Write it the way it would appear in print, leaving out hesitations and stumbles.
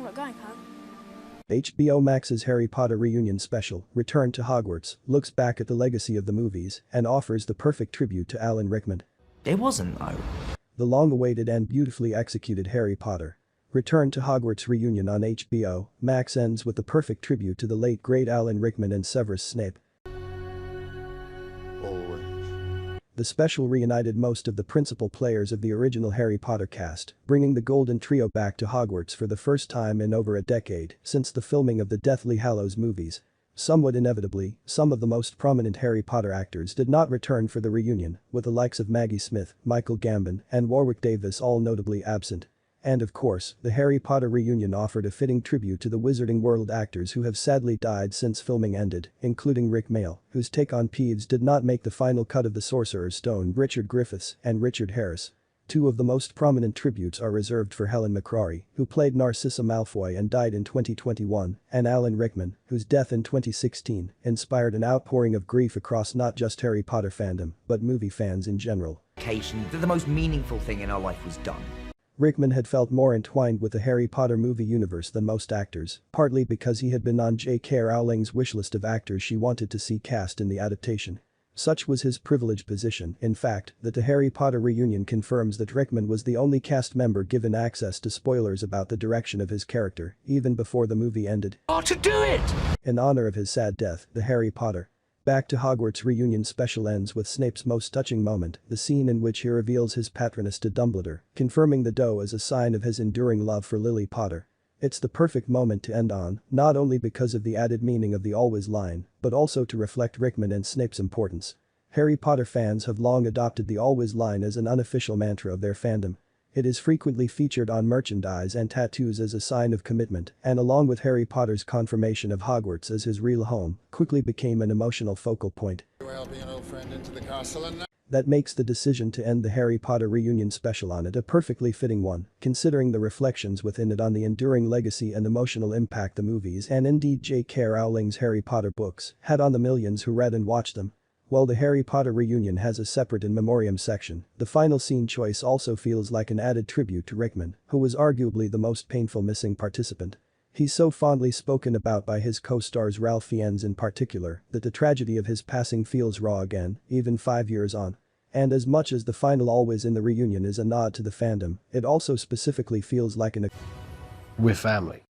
we're going, huh? HBO Max's Harry Potter reunion special, Return to Hogwarts, looks back at the legacy of the movies and offers the perfect tribute to Alan Rickman. It wasn't, though. The long-awaited and beautifully executed Harry Potter Return to Hogwarts reunion on HBO Max ends with the perfect tribute to the late great Alan Rickman and Severus Snape. The special reunited most of the principal players of the original Harry Potter cast, bringing the Golden Trio back to Hogwarts for the first time in over a decade since the filming of the Deathly Hallows movies. Somewhat inevitably, some of the most prominent Harry Potter actors did not return for the reunion, with the likes of Maggie Smith, Michael Gambon, and Warwick Davis all notably absent. And of course, the Harry Potter reunion offered a fitting tribute to the Wizarding World actors who have sadly died since filming ended, including Rick Mayall, whose take on Peeves did not make the final cut of the Sorcerer's Stone, Richard Griffiths, and Richard Harris. Two of the most prominent tributes are reserved for Helen McCrory, who played Narcissa Malfoy and died in 2021, and Alan Rickman, whose death in 2016 inspired an outpouring of grief across not just Harry Potter fandom, but movie fans in general. That the most meaningful thing in our life was done. Rickman had felt more entwined with the Harry Potter movie universe than most actors, partly because he had been on J.K. Rowling's wishlist of actors she wanted to see cast in the adaptation. Such was his privileged position, in fact, that the Harry Potter reunion confirms that Rickman was the only cast member given access to spoilers about the direction of his character, even before the movie ended. To do it! In honor of his sad death, the Harry Potter Back to Hogwarts reunion special ends with Snape's most touching moment, the scene in which he reveals his patroness to Dumbledore, confirming the doe as a sign of his enduring love for Lily Potter. It's the perfect moment to end on, not only because of the added meaning of the always line, but also to reflect Rickman and Snape's importance. Harry Potter fans have long adopted the always line as an unofficial mantra of their fandom. It is frequently featured on merchandise and tattoos as a sign of commitment, and along with Harry Potter's confirmation of Hogwarts as his real home, quickly became an emotional focal point. That makes the decision to end the Harry Potter reunion special on it a perfectly fitting one, considering the reflections within it on the enduring legacy and emotional impact the movies and indeed J.K. Rowling's Harry Potter books had on the millions who read and watched them. While the Harry Potter reunion has a separate in memoriam section, the final scene choice also feels like an added tribute to Rickman, who was arguably the most painful missing participant. He's so fondly spoken about by his co-stars Ralph Fiennes in particular that the tragedy of his passing feels raw again, even 5 years on. And as much as the final always in the reunion is a nod to the fandom, it also specifically feels like an We're family.